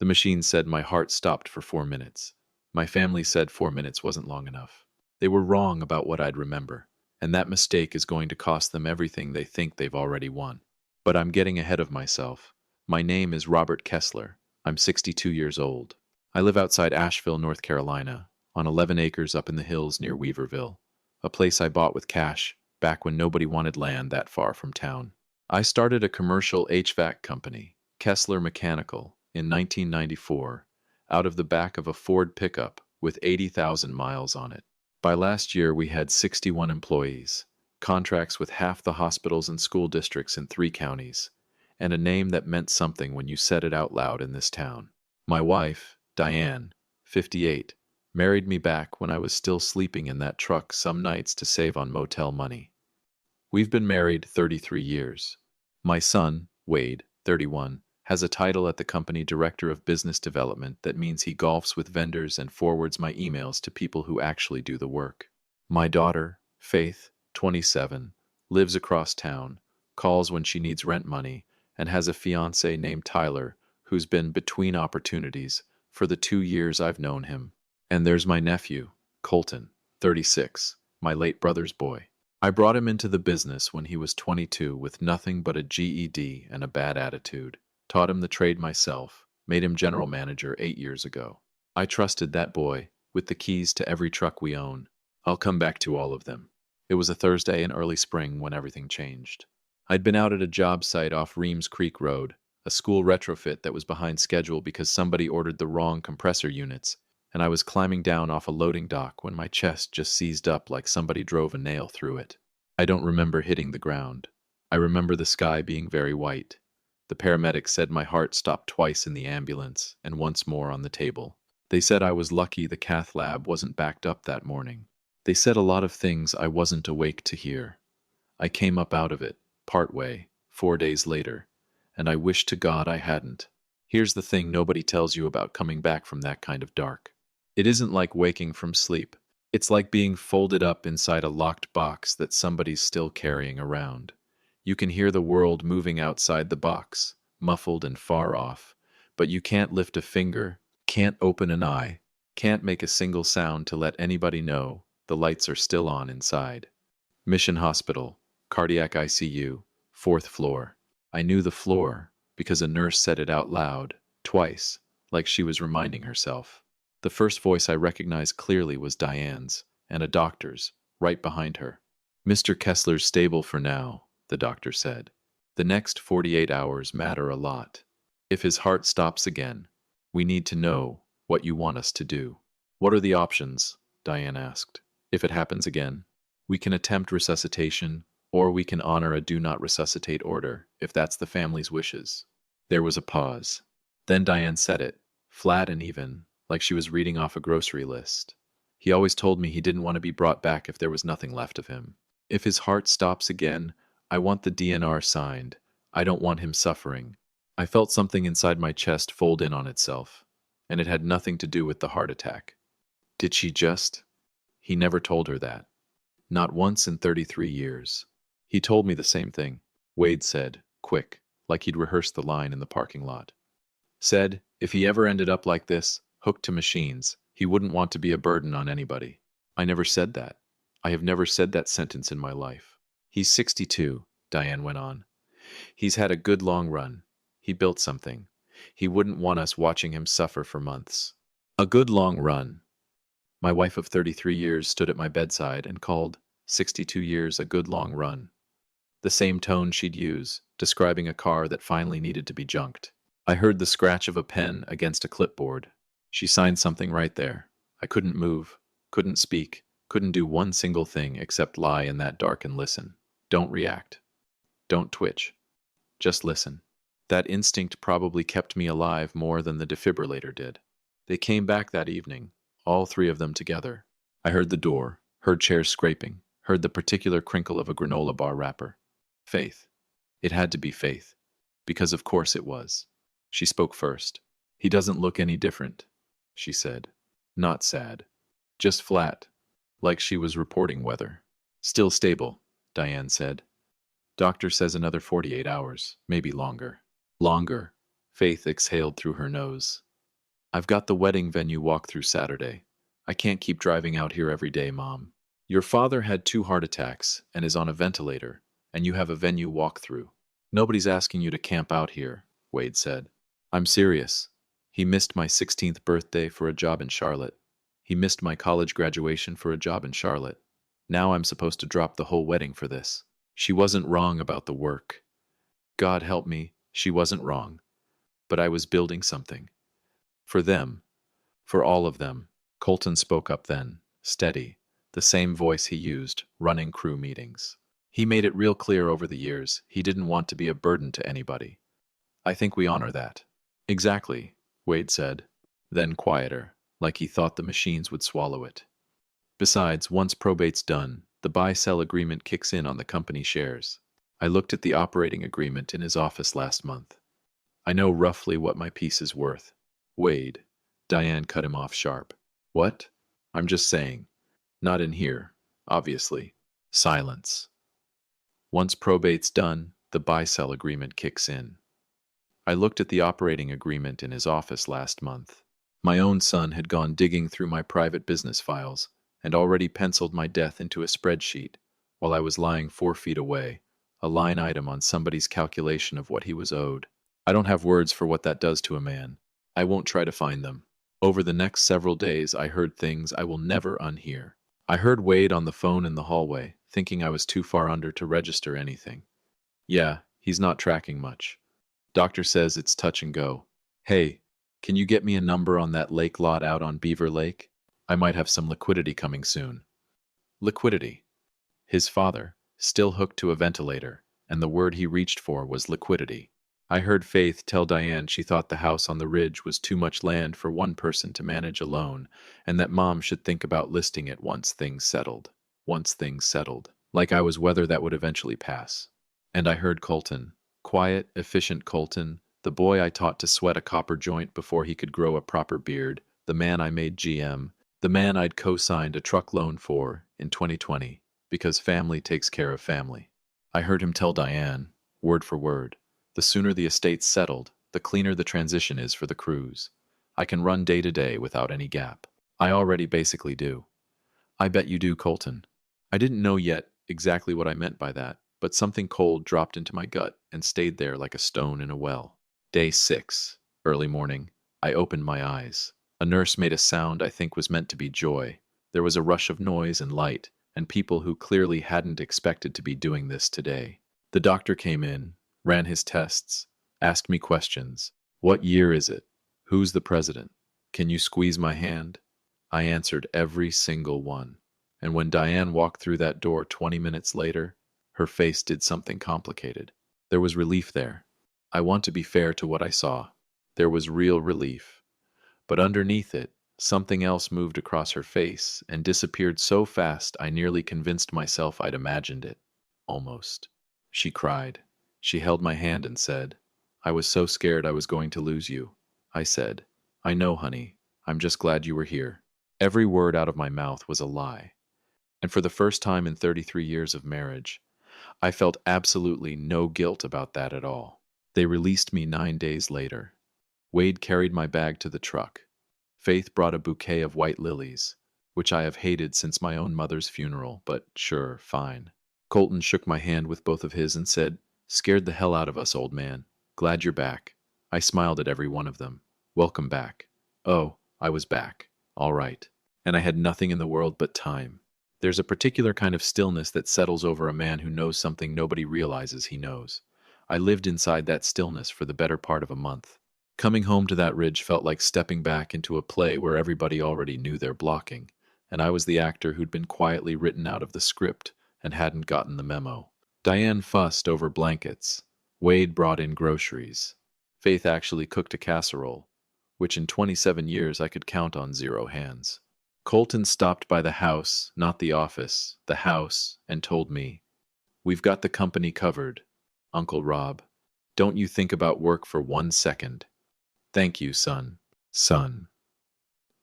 The machine said my heart stopped for 4 minutes. My family said 4 minutes wasn't long enough. They were wrong about what I'd remember, and that mistake is going to cost them everything they think they've already won. But I'm getting ahead of myself. My name is Robert Kessler. I'm 62 years old. I live outside Asheville, North Carolina, on 11 acres up in the hills near Weaverville, a place I bought with cash back when nobody wanted land that far from town. I started a commercial HVAC company, Kessler Mechanical, in 1994, out of the back of a Ford pickup with 80,000 miles on it. By last year, we had 61 employees, contracts with half the hospitals and school districts in 3 counties, and a name that meant something when you said it out loud in this town. My wife, Diane, 58, married me back when I was still sleeping in that truck some nights to save on motel money. We've been married 33 years. My son, Wade, 31, has a title at the company Director of Business Development that means he golfs with vendors and forwards my emails to people who actually do the work. My daughter, Faith, 27, lives across town, calls when she needs rent money, and has a fiancé named Tyler who's been between opportunities for the 2 years I've known him. And there's my nephew, Colton, 36, my late brother's boy. I brought him into the business when he was 22 with nothing but a GED and a bad attitude. Taught him the trade myself, made him general manager 8 years ago. I trusted that boy with the keys to every truck we own. I'll come back to all of them. It was a Thursday in early spring when everything changed. I'd been out at a job site off Reams Creek Road, a school retrofit that was behind schedule because somebody ordered the wrong compressor units, and I was climbing down off a loading dock when my chest just seized up like somebody drove a nail through it. I don't remember hitting the ground. I remember the sky being very white. The paramedics said my heart stopped twice in the ambulance and once more on the table. They said I was lucky the cath lab wasn't backed up that morning. They said a lot of things I wasn't awake to hear. I came up out of it, partway, 4 days later, and I wish to God I hadn't. Here's the thing nobody tells you about coming back from that kind of dark. It isn't like waking from sleep. It's like being folded up inside a locked box that somebody's still carrying around. You can hear the world moving outside the box, muffled and far off, but you can't lift a finger, can't open an eye, can't make a single sound to let anybody know the lights are still on inside. Mission Hospital, cardiac ICU, 4th floor. I knew the floor because a nurse said it out loud, twice, like she was reminding herself. The first voice I recognized clearly was Diane's, and a doctor's, right behind her. Mr. Kessler's stable for now, the doctor said. The next 48 hours matter a lot. If his heart stops again, we need to know what you want us to do. What are the options? Diane asked. If it happens again, we can attempt resuscitation, or we can honor a do not resuscitate order, if that's the family's wishes. There was a pause. Then Diane said it, flat and even, like she was reading off a grocery list. He always told me he didn't want to be brought back if there was nothing left of him. If his heart stops again, I want the DNR signed. I don't want him suffering. I felt something inside my chest fold in on itself, and it had nothing to do with the heart attack. Did she just? He never told her that. Not once in 33 years. He told me the same thing, Wade said, quick, like he'd rehearsed the line in the parking lot. Said, if he ever ended up like this, hooked to machines, he wouldn't want to be a burden on anybody. I never said that. I have never said that sentence in my life. He's 62, Diane went on. He's had a good long run. He built something. He wouldn't want us watching him suffer for months. A good long run. My wife of 33 years stood at my bedside and called 62 years a good long run. The same tone she'd use, describing a car that finally needed to be junked. I heard the scratch of a pen against a clipboard. She signed something right there. I couldn't move, couldn't speak, couldn't do one single thing except lie in that dark and listen. Don't react. Don't twitch. Just listen. That instinct probably kept me alive more than the defibrillator did. They came back that evening, all 3 of them together. I heard the door, heard chairs scraping, heard the particular crinkle of a granola bar wrapper. Faith. It had to be Faith. Because of course it was. She spoke first. He doesn't look any different, she said. Not sad. Just flat, like she was reporting weather. Still stable, Diane said. Doctor says another 48 hours, maybe longer. Longer. Faith exhaled through her nose. I've got the wedding venue walkthrough Saturday. I can't keep driving out here every day, Mom. Your father had 2 heart attacks and is on a ventilator, and you have a venue walkthrough. Nobody's asking you to camp out here, Wade said. I'm serious. He missed my 16th birthday for a job in Charlotte. He missed my college graduation for a job in Charlotte. Now I'm supposed to drop the whole wedding for this. She wasn't wrong about the work. God help me, she wasn't wrong. But I was building something. For them. For all of them. Colton spoke up then, steady, the same voice he used, running crew meetings. He made it real clear over the years he didn't want to be a burden to anybody. I think we honor that. Exactly, Wade said. Then quieter, like he thought the machines would swallow it. Besides, once probate's done, the buy-sell agreement kicks in on the company shares. I looked at the operating agreement in his office last month. I know roughly what my piece is worth. Wade. Diane cut him off sharp. What? I'm just saying. Not in here, obviously. Silence. Once probate's done, the buy-sell agreement kicks in. I looked at the operating agreement in his office last month. My own son had gone digging through my private business files and already penciled my death into a spreadsheet while I was lying 4 feet away, a line item on somebody's calculation of what he was owed. I don't have words for what that does to a man. I won't try to find them. Over the next several days, I heard things I will never unhear. I heard Wade on the phone in the hallway, thinking I was too far under to register anything. Yeah, he's not tracking much. Doctor says it's touch and go. Hey, can you get me a number on that lake lot out on Beaver Lake? I might have some liquidity coming soon. Liquidity. His father, still hooked to a ventilator, and the word he reached for was liquidity. I heard Faith tell Diane she thought the house on the ridge was too much land for one person to manage alone, and that Mom should think about listing it once things settled. Once things settled. Like I was weather that would eventually pass. And I heard Colton. Quiet, efficient Colton, the boy I taught to sweat a copper joint before he could grow a proper beard, the man I made GM, the man I'd co-signed a truck loan for in 2020, because family takes care of family. I heard him tell Diane, word for word, the sooner the estate's settled, the cleaner the transition is for the crews. I can run day to day without any gap. I already basically do. I bet you do, Colton. I didn't know yet exactly what I meant by that, but something cold dropped into my gut and stayed there like a stone in a well. Day 6, early morning. I opened my eyes. A nurse made a sound I think was meant to be joy. There was a rush of noise and light, and people who clearly hadn't expected to be doing this today. The doctor came in, ran his tests, asked me questions. What year is it? Who's the president? Can you squeeze my hand? I answered every single one. And when Diane walked through that door 20 minutes later, her face did something complicated. There was relief there. I want to be fair to what I saw. There was real relief. But underneath it, something else moved across her face and disappeared so fast I nearly convinced myself I'd imagined it. Almost. She cried. She held my hand and said, I was so scared I was going to lose you. I said, I know, honey. I'm just glad you were here. Every word out of my mouth was a lie. And for the first time in 33 years of marriage, I felt absolutely no guilt about that at all. They released me 9 days later. Wade carried my bag to the truck. Faith brought a bouquet of white lilies, which I have hated since my own mother's funeral, but sure, fine. Colton shook my hand with both of his and said, Scared the hell out of us, old man. Glad you're back. I smiled at every one of them. Welcome back. Oh, I was back. All right. And I had nothing in the world but time. There's a particular kind of stillness that settles over a man who knows something nobody realizes he knows. I lived inside that stillness for the better part of a month. Coming home to that ridge felt like stepping back into a play where everybody already knew their blocking, and I was the actor who'd been quietly written out of the script and hadn't gotten the memo. Diane fussed over blankets. Wade brought in groceries. Faith actually cooked a casserole, which in 27 years I could count on 0 hands. Colton stopped by the house, not the office, the house, and told me, We've got the company covered, Uncle Rob. Don't you think about work for 1 second. Thank you, son. Son.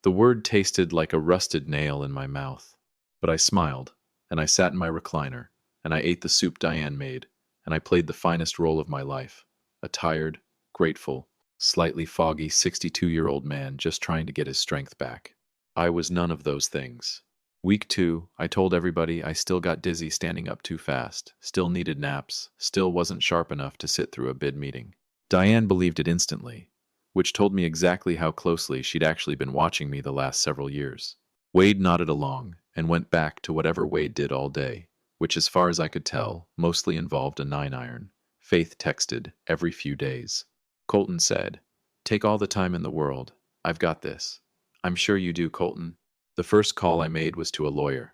The word tasted like a rusted nail in my mouth, but I smiled, and I sat in my recliner, and I ate the soup Diane made, and I played the finest role of my life, a tired, grateful, Slightly foggy 62-year-old man just trying to get his strength back. I was none of those things. Week 2, I told everybody I still got dizzy standing up too fast, still needed naps, still wasn't sharp enough to sit through a bid meeting. Diane believed it instantly, which told me exactly how closely she'd actually been watching me the last several years. Wade nodded along and went back to whatever Wade did all day, which, as far as I could tell, mostly involved a 9-iron. Faith texted every few days. Colton said, "Take all the time in the world. I've got this." "I'm sure you do, Colton." The first call I made was to a lawyer.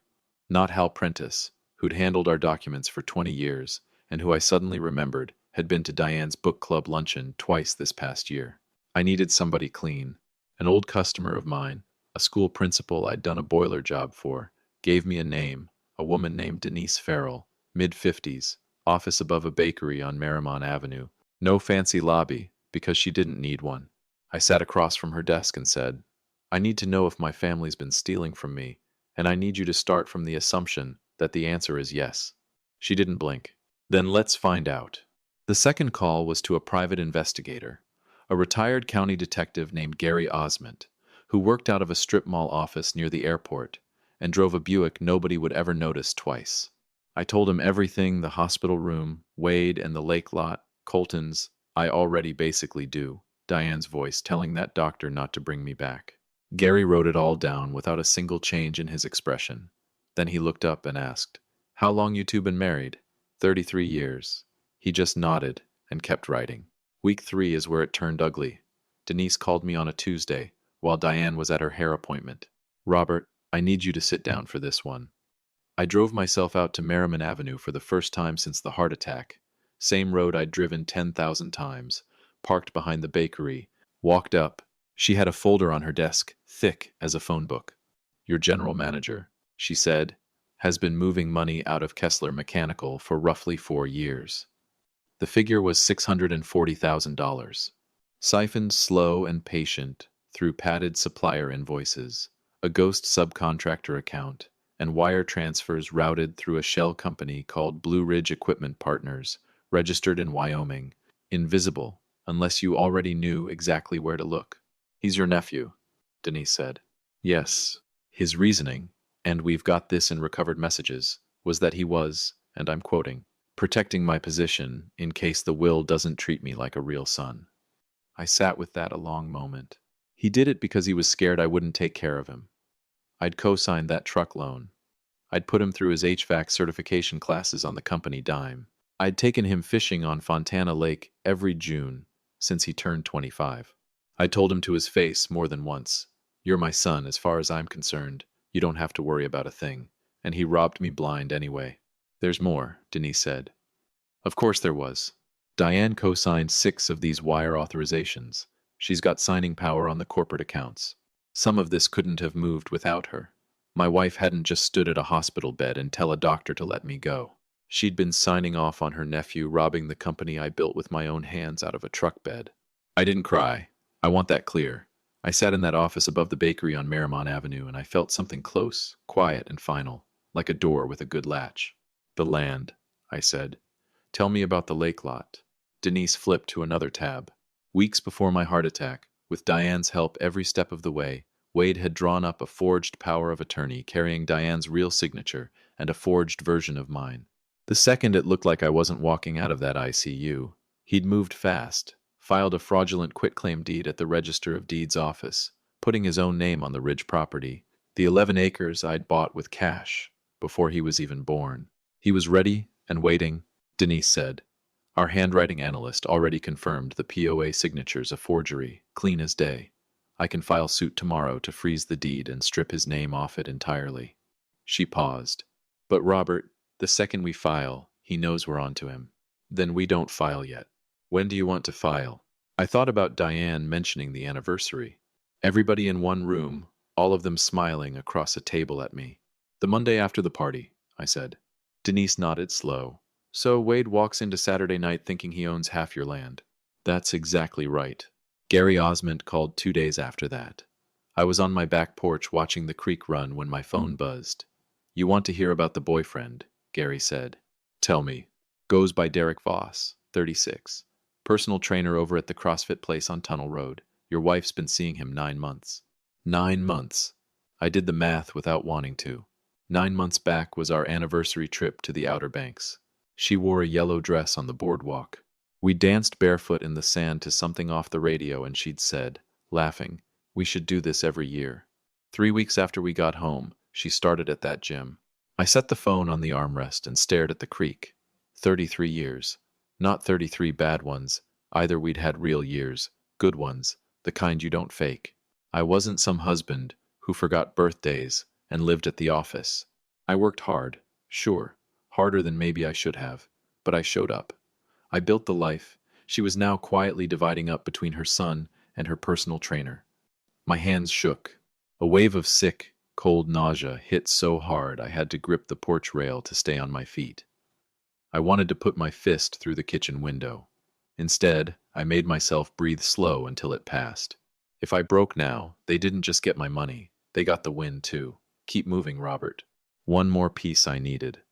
Not Hal Prentice, who'd handled our documents for 20 years, and who I suddenly remembered had been to Diane's book club luncheon twice this past year. I needed somebody clean. An old customer of mine, a school principal I'd done a boiler job for, gave me a name, a woman named Denise Farrell, mid-50s, office above a bakery on Marymount Avenue. No fancy lobby, because she didn't need one. I sat across from her desk and said, "I need to know if my family's been stealing from me, and I need you to start from the assumption that the answer is yes." She didn't blink. "Then let's find out." The second call was to a private investigator, a retired county detective named Gary Osment, who worked out of a strip mall office near the airport and drove a Buick nobody would ever notice twice. I told him everything the hospital room, Wade, and the lake lot, Colton's, I already basically do, Diane's voice telling that doctor not to bring me back. Gary wrote it all down without a single change in his expression. Then he looked up and asked, "How long you two been married?" 33 years. He just nodded and kept writing. Week 3 is where it turned ugly. Denise called me on a Tuesday, while Diane was at her hair appointment. "Robert, I need you to sit down for this one." I drove myself out to Merriman Avenue for the first time since the heart attack. Same road I'd driven 10,000 times, parked behind the bakery, walked up. She had a folder on her desk, thick as a phone book. "Your general manager," she said, "has been moving money out of Kessler Mechanical for roughly 4 years. The figure was $640,000. Siphoned slow and patient through padded supplier invoices, a ghost subcontractor account, and wire transfers routed through a shell company called Blue Ridge Equipment Partners, registered in Wyoming, invisible unless you already knew exactly where to look." "He's your nephew," Denise said. "Yes." His reasoning, and we've got this in recovered messages, was that he was, and I'm quoting, "protecting my position in case the will doesn't treat me like a real son." I sat with that a long moment. He did it because he was scared I wouldn't take care of him. I'd co-signed that truck loan. I'd put him through his HVAC certification classes on the company dime. I'd taken him fishing on Fontana Lake every June since he turned 25. I told him to his face more than once, "You're my son as far as I'm concerned. You don't have to worry about a thing." And he robbed me blind anyway. "There's more," Denise said. Of course there was. Diane co-signed 6 of these wire authorizations. She's got signing power on the corporate accounts. Some of this couldn't have moved without her. My wife hadn't just stood at a hospital bed and tell a doctor to let me go. She'd been signing off on her nephew robbing the company I built with my own hands out of a truck bed. I didn't cry. I want that clear. I sat in that office above the bakery on Marymount Avenue, and I felt something close, quiet, and final, like a door with a good latch. "The land," I said. "Tell me about the lake lot." Denise flipped to another tab. Weeks before my heart attack, with Diane's help every step of the way, Wade had drawn up a forged power of attorney carrying Diane's real signature and a forged version of mine. The second it looked like I wasn't walking out of that ICU, he'd moved fast, filed a fraudulent quitclaim deed at the Register of Deeds office, putting his own name on the Ridge property, the 11 acres I'd bought with cash, before he was even born. He was ready and waiting, Denise said. Our handwriting analyst already confirmed the POA signature's a forgery, clean as day. I can file suit tomorrow to freeze the deed and strip his name off it entirely. She paused. But Robert, the second we file, he knows we're onto him. Then we don't file yet. When do you want to file? I thought about Diane mentioning the anniversary. Everybody in one room, all of them smiling across a table at me. The Monday after the party, I said. Denise nodded slow. So Wade walks into Saturday night thinking he owns half your land. That's exactly right. Gary Osment called 2 days after that. I was on my back porch watching the creek run when my phone buzzed. You want to hear about the boyfriend, Gary said. Tell me. Goes by Derek Voss, 36. Personal trainer over at the CrossFit place on Tunnel Road. Your wife's been seeing him 9 months. 9 months. I did the math without wanting to. 9 months back was our anniversary trip to the Outer Banks. She wore a yellow dress on the boardwalk. We danced barefoot in the sand to something off the radio, and she'd said, laughing, "We should do this every year." 3 weeks after we got home, she started at that gym. I set the phone on the armrest and stared at the creek. 33 years. Not 33 bad ones. Either we'd had real years, good ones, the kind you don't fake. I wasn't some husband who forgot birthdays and lived at the office. I worked hard, sure, harder than maybe I should have, but I showed up. I built the life she was now quietly dividing up between her son and her personal trainer. My hands shook. A wave of sick, cold nausea hit so hard I had to grip the porch rail to stay on my feet. I wanted to put my fist through the kitchen window. Instead, I made myself breathe slow until it passed. If I broke now, they didn't just get my money, they got the win too. Keep moving, Robert. One more piece I needed.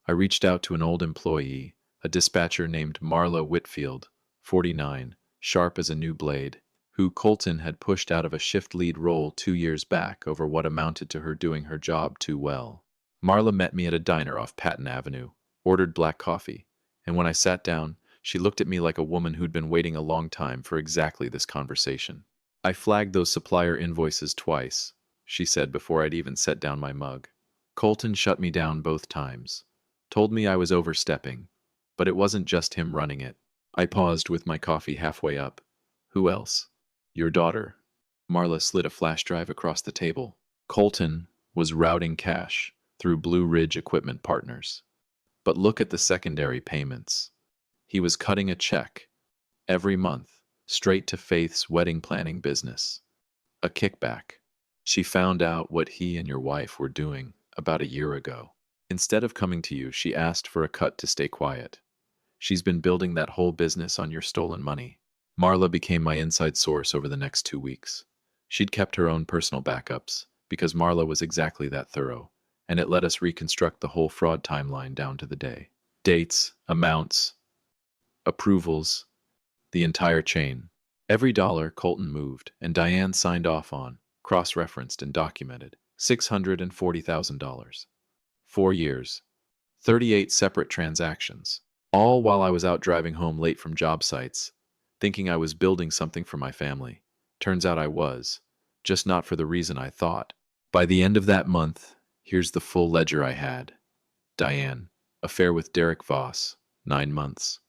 I reached out to an old employee, a dispatcher named Marla Whitfield, 49, sharp as a new blade, who Colton had pushed out of a shift lead role 2 years back over what amounted to her doing her job too well. Marla met me at a diner off Patton Avenue, ordered black coffee, and when I sat down, she looked at me like a woman who'd been waiting a long time for exactly this conversation. "I flagged those supplier invoices twice," she said before I'd even set down my mug. "Colton shut me down both times. Told me I was overstepping. But it wasn't just him running it." I paused with my coffee halfway up. "Who else?" "Your daughter." Marla slid a flash drive across the table. "Colton was routing cash through Blue Ridge Equipment Partners. But look at the secondary payments. He was cutting a check every month, straight to Faith's wedding planning business. A kickback. She found out what he and your wife were doing about a year ago. Instead of coming to you, she asked for a cut to stay quiet. She's been building that whole business on your stolen money." Marla became my inside source over the next 2 weeks. She'd kept her own personal backups, because Marla was exactly that thorough, and it let us reconstruct the whole fraud timeline down to the day. Dates, amounts, approvals, the entire chain. Every dollar Colton moved and Diane signed off on, cross-referenced and documented. $640,000. 4 years. 38 separate transactions. All while I was out driving home late from job sites, thinking I was building something for my family. Turns out I was, just not for the reason I thought. By the end of that month, here's the full ledger I had. Diane, affair with Derek Voss, 9 months.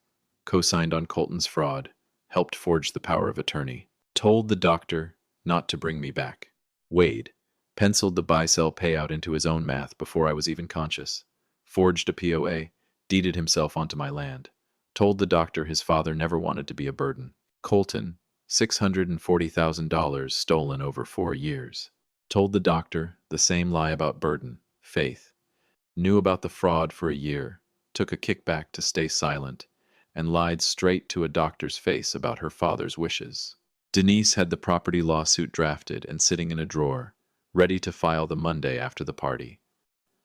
Co-signed on Colton's fraud, helped forge the power of attorney. Told the doctor not to bring me back. Wade, penciled the buy-sell payout into his own math before I was even conscious. Forged a POA, deeded himself onto my land. Told the doctor his father never wanted to be a burden. Colton, $640,000 stolen over 4 years. Told the doctor the same lie about burden, Faith. Knew about the fraud for a year, took a kickback to stay silent, and lied straight to a doctor's face about her father's wishes. Denise had the property lawsuit drafted and sitting in a drawer, ready to file the Monday after the party.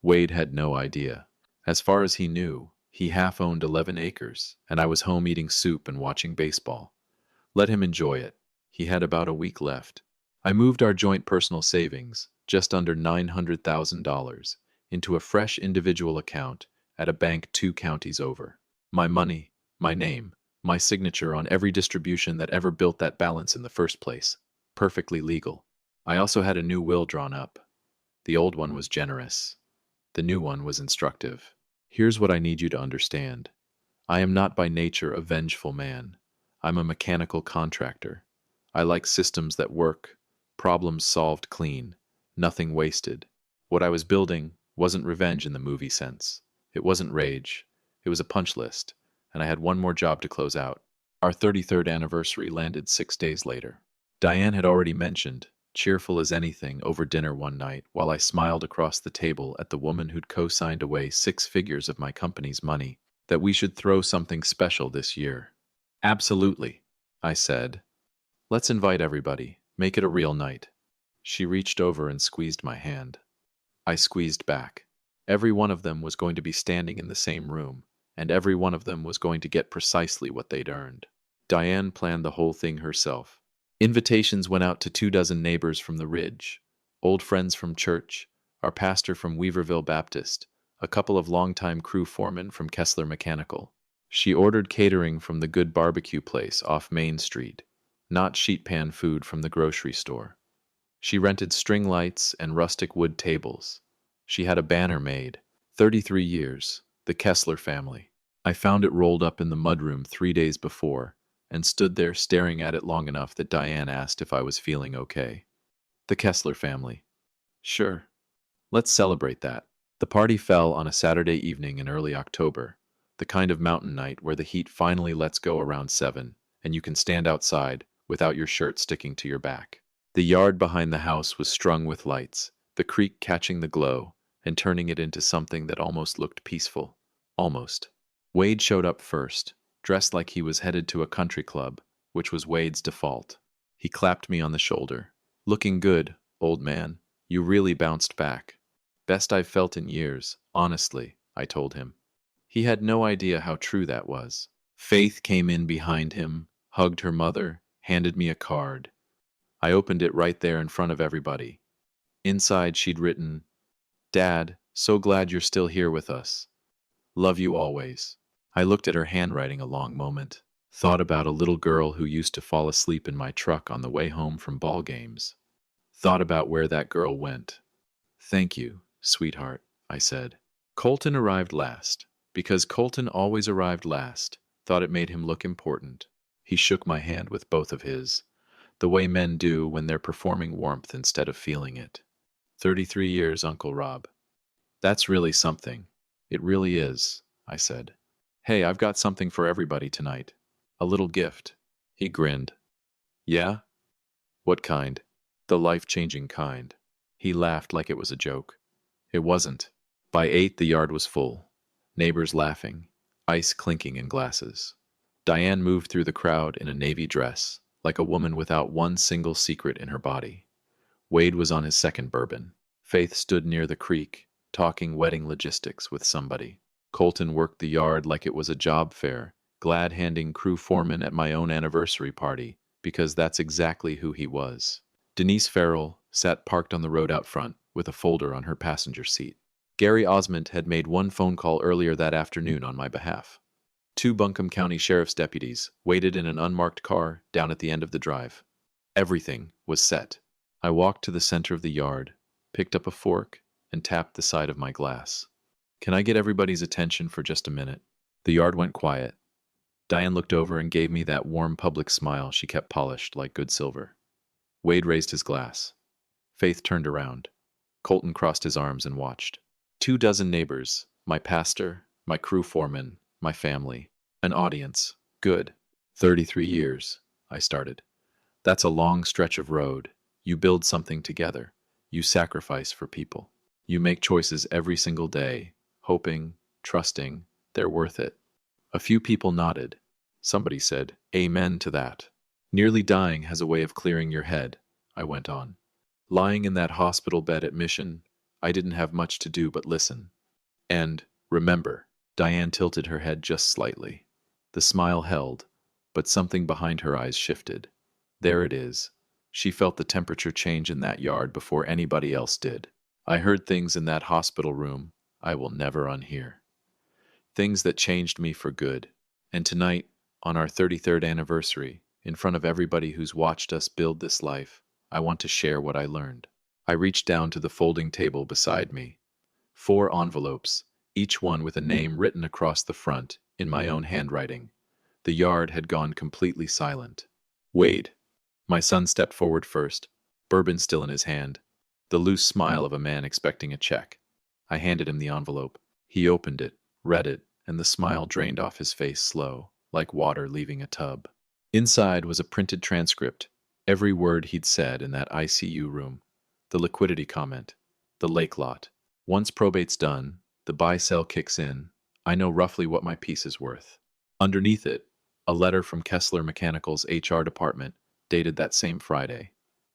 Wade had no idea. As far as he knew, he half-owned 11 acres, and I was home eating soup and watching baseball. Let him enjoy it. He had about a week left. I moved our joint personal savings, just under $900,000, into a fresh individual account at a bank 2 counties over. My money, my name, my signature on every distribution that ever built that balance in the first place. Perfectly legal. I also had a new will drawn up. The old one was generous. The new one was instructive. Here's what I need you to understand. I am not by nature a vengeful man. I'm a mechanical contractor. I like systems that work, problems solved clean, nothing wasted. What I was building wasn't revenge in the movie sense. It wasn't rage. It was a punch list, and I had one more job to close out. Our 33rd anniversary landed 6 days later. Diane had already mentioned, cheerful as anything, over dinner one night, while I smiled across the table at the woman who'd co-signed away 6 figures of my company's money, that we should throw something special this year. "Absolutely," I said. "Let's invite everybody. Make it a real night." She reached over and squeezed my hand. I squeezed back. Every one of them was going to be standing in the same room, and every one of them was going to get precisely what they'd earned. Diane planned the whole thing herself. Invitations went out to 24 neighbors from the Ridge, old friends from church, our pastor from Weaverville Baptist, a couple of longtime crew foremen from Kessler Mechanical. She ordered catering from the Good Barbecue place off Main Street, not sheet pan food from the grocery store. She rented string lights and rustic wood tables. She had a banner made, 33 years, the Kessler family. I found it rolled up in the mudroom 3 days before, and stood there staring at it long enough that Diane asked if I was feeling okay. The Kessler family. Sure. Let's celebrate that. The party fell on a Saturday evening in early October, the kind of mountain night where the heat finally lets go around 7, and you can stand outside without your shirt sticking to your back. The yard behind the house was strung with lights, the creek catching the glow and turning it into something that almost looked peaceful. Almost. Wade showed up first, dressed like he was headed to a country club, which was Wade's default. He clapped me on the shoulder. Looking good, old man. You really bounced back. Best I've felt in years, honestly, I told him. He had no idea how true that was. Faith came in behind him, hugged her mother, handed me a card. I opened it right there in front of everybody. Inside she'd written, "Dad, so glad you're still here with us. Love you always." I looked at her handwriting a long moment, thought about a little girl who used to fall asleep in my truck on the way home from ball games. Thought about where that girl went. "Thank you, sweetheart," I said. Colton arrived last, because Colton always arrived last, thought it made him look important. He shook my hand with both of his, the way men do when they're performing warmth instead of feeling it. 33 years, Uncle Rob. That's really something. It really is, I said. Hey, I've got something for everybody tonight. A little gift. He grinned. Yeah? What kind? The life-changing kind. He laughed like it was a joke. It wasn't. By 8, the yard was full. Neighbors laughing. Ice clinking in glasses. Diane moved through the crowd in a navy dress, like a woman without one single secret in her body. Wade was on his second bourbon. Faith stood near the creek, talking wedding logistics with somebody. Colton worked the yard like it was a job fair, glad handing crew foreman at my own anniversary party, because that's exactly who he was. Denise Farrell sat parked on the road out front, with a folder on her passenger seat. Gary Osmond had made one phone call earlier that afternoon on my behalf. 2 Buncombe County Sheriff's deputies waited in an unmarked car down at the end of the drive. Everything was set. I walked to the center of the yard, picked up a fork, and tapped the side of my glass. Can I get everybody's attention for just a minute? The yard went quiet. Diane looked over and gave me that warm public smile she kept polished like good silver. Wade raised his glass. Faith turned around. Colton crossed his arms and watched. 24 neighbors, my pastor, my crew foreman, my family, an audience. Good. 33 years, I started. That's a long stretch of road. You build something together. You sacrifice for people. You make choices every single day, hoping, trusting, they're worth it. A few people nodded. Somebody said, "Amen to that." Nearly dying has a way of clearing your head, I went on. Lying in that hospital bed at Mission, I didn't have much to do but listen. And, remember, Diane tilted her head just slightly. The smile held, but something behind her eyes shifted. There it is. She felt the temperature change in that yard before anybody else did. I heard things in that hospital room I will never unhear. Things that changed me for good. And tonight, on our 33rd anniversary, in front of everybody who's watched us build this life, I want to share what I learned. I reached down to the folding table beside me. 4 envelopes, each one with a name written across the front in my own handwriting. The yard had gone completely silent. Wade. My son stepped forward first, bourbon still in his hand, the loose smile of a man expecting a check. I handed him the envelope. He opened it, read it, and the smile drained off his face slow, like water leaving a tub. Inside was a printed transcript, every word he'd said in that ICU room, the liquidity comment, the lake lot. Once probate's done, the buy-sell kicks in, I know roughly what my piece is worth. Underneath it, a letter from Kessler Mechanical's HR department, dated that same Friday.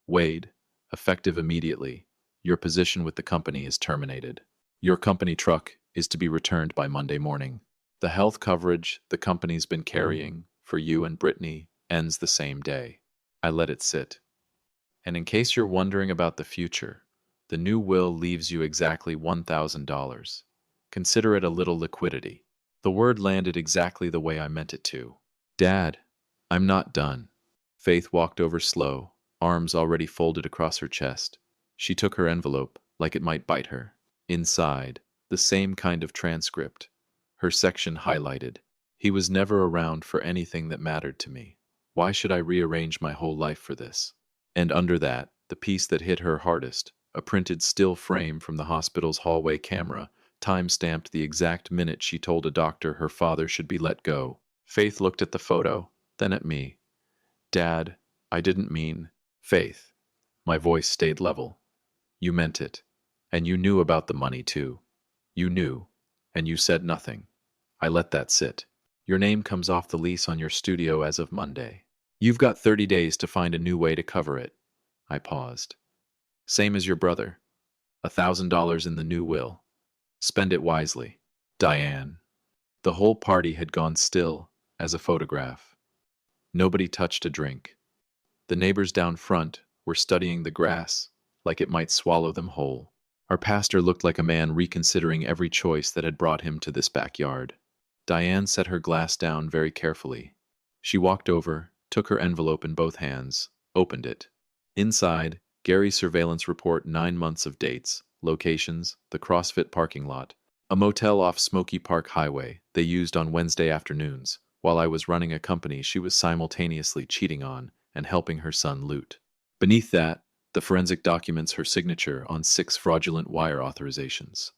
Wade, effective immediately, your position with the company is terminated. Your company truck is to be returned by Monday morning. The health coverage the company's been carrying for you and Brittany ends the same day. I let it sit. And in case you're wondering about the future, the new will leaves you exactly $1,000. Consider it a little liquidity. The word landed exactly the way I meant it to. Dad, I'm not done. Faith walked over slow, arms already folded across her chest. She took her envelope, like it might bite her. Inside, the same kind of transcript. Her section highlighted. He was never around for anything that mattered to me. Why should I rearrange my whole life for this? And under that, the piece that hit her hardest, a printed still frame from the hospital's hallway camera, time-stamped the exact minute she told a doctor her father should be let go. Faith looked at the photo, then at me. Dad, I didn't mean... Faith. My voice stayed level. You meant it. And you knew about the money, too. You knew. And you said nothing. I let that sit. Your name comes off the lease on your studio as of Monday. You've got 30 days to find a new way to cover it. I paused. Same as your brother. $1,000 in the new will. Spend it wisely. Diane. The whole party had gone still, as a photograph. Nobody touched a drink. The neighbors down front were studying the grass, like it might swallow them whole. Our pastor looked like a man reconsidering every choice that had brought him to this backyard. Diane set her glass down very carefully. She walked over, took her envelope in both hands, opened it. Inside, Gary's surveillance report, 9 months of dates, locations, the CrossFit parking lot, a motel off Smoky Park Highway they used on Wednesday afternoons, while I was running a company she was simultaneously cheating on and helping her son loot. Beneath that, the forensic documents, her signature on 6 fraudulent wire authorizations,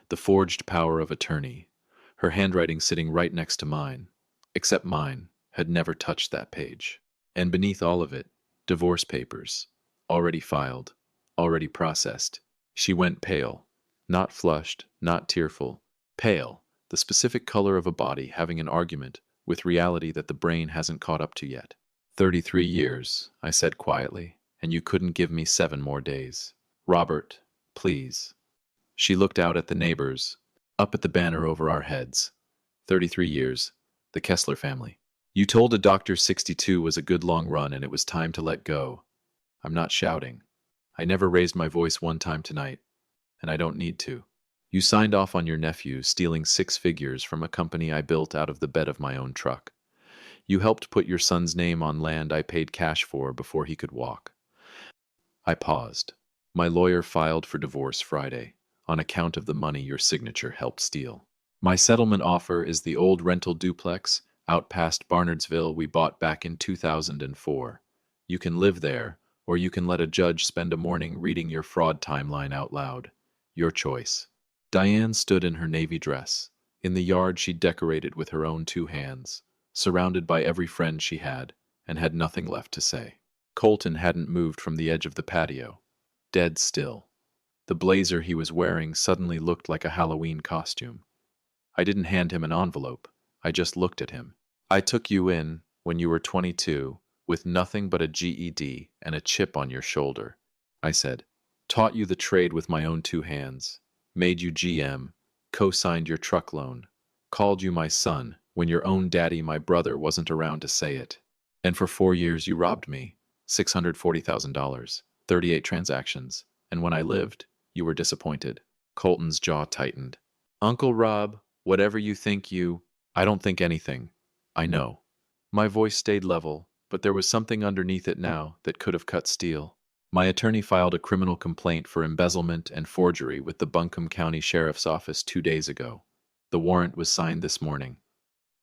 the forged power of attorney, her handwriting sitting right next to mine, except mine had never touched that page. And beneath all of it, divorce papers, already filed, already processed. She went pale, not flushed, not tearful, pale, the specific color of a body having an argument with reality that the brain hasn't caught up to yet. 33 years, I said quietly, and you couldn't give me 7 more days. Robert, please. She looked out at the neighbors, up at the banner over our heads. 33 years, the Kessler family. You told a doctor 62 was a good long run and it was time to let go. I'm not shouting. I never raised my voice one time tonight, and I don't need to. You signed off on your nephew stealing 6 figures from a company I built out of the bed of my own truck. You helped put your son's name on land I paid cash for before he could walk. I paused. My lawyer filed for divorce Friday, on account of the money your signature helped steal. My settlement offer is the old rental duplex out past Barnardsville we bought back in 2004. You can live there, or you can let a judge spend a morning reading your fraud timeline out loud. Your choice. Diane stood in her navy dress, in the yard she decorated with her own 2 hands, surrounded by every friend she had, and had nothing left to say. Colton hadn't moved from the edge of the patio, dead still. The blazer he was wearing suddenly looked like a Halloween costume. I didn't hand him an envelope. I just looked at him. I took you in when you were 22, with nothing but a GED and a chip on your shoulder, I said. Taught you the trade with my own 2 hands. Made you GM. Co-signed your truck loan. Called you my son when your own daddy, my brother, wasn't around to say it. And for 4 years you robbed me. $640,000. 38 transactions. And when I lived, you were disappointed. Colton's jaw tightened. Uncle Rob, whatever you think I don't think anything. I know. My voice stayed level, but there was something underneath it now that could have cut steel. My attorney filed a criminal complaint for embezzlement and forgery with the Buncombe County Sheriff's Office 2 days ago. The warrant was signed this morning.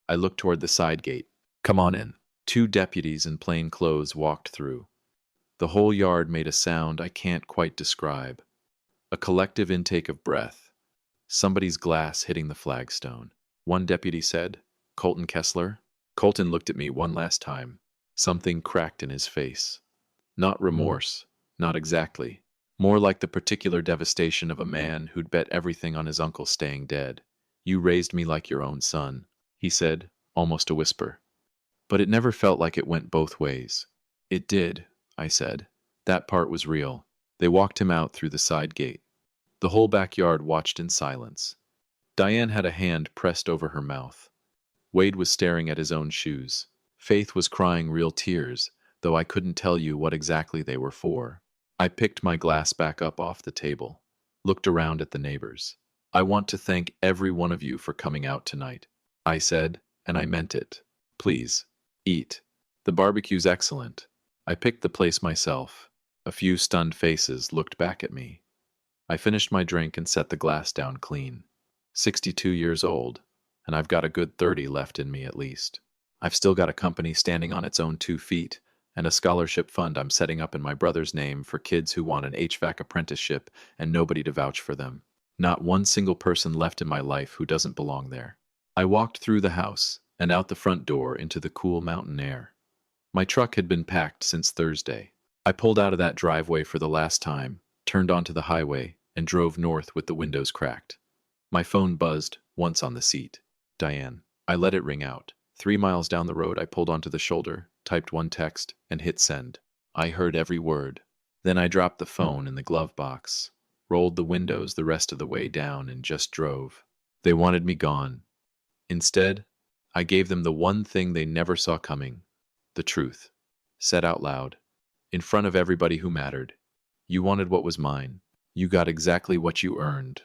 I looked toward the side gate. Come on in. 2 deputies in plain clothes walked through. The whole yard made a sound I can't quite describe. A collective intake of breath. Somebody's glass hitting the flagstone. One deputy said, Colton Kessler? Colton looked at me one last time. Something cracked in his face. Not remorse, not exactly. More like the particular devastation of a man who'd bet everything on his uncle staying dead. You raised me like your own son, he said, almost a whisper. But it never felt like it went both ways. It did, I said. That part was real. They walked him out through the side gate. The whole backyard watched in silence. Diane had a hand pressed over her mouth. Wade was staring at his own shoes. Faith was crying real tears, though I couldn't tell you what exactly they were for. I picked my glass back up off the table, looked around at the neighbors. I want to thank every one of you for coming out tonight, I said, and I meant it. Please, eat. The barbecue's excellent. I picked the place myself. A few stunned faces looked back at me. I finished my drink and set the glass down clean. 62 years old, and I've got a good 30 left in me at least. I've still got a company standing on its own 2 feet, and a scholarship fund I'm setting up in my brother's name for kids who want an HVAC apprenticeship and nobody to vouch for them. Not one single person left in my life who doesn't belong there. I walked through the house and out the front door into the cool mountain air. My truck had been packed since Thursday. I pulled out of that driveway for the last time, turned onto the highway, and drove north with the windows cracked. My phone buzzed once on the seat. Diane. I let it ring out. 3 miles down the road, I pulled onto the shoulder, typed one text, and hit send. I heard every word. Then I dropped the phone in the glove box, rolled the windows the rest of the way down, and just drove. They wanted me gone. Instead, I gave them the one thing they never saw coming, the truth. Said out loud, in front of everybody who mattered. You wanted what was mine. You got exactly what you earned.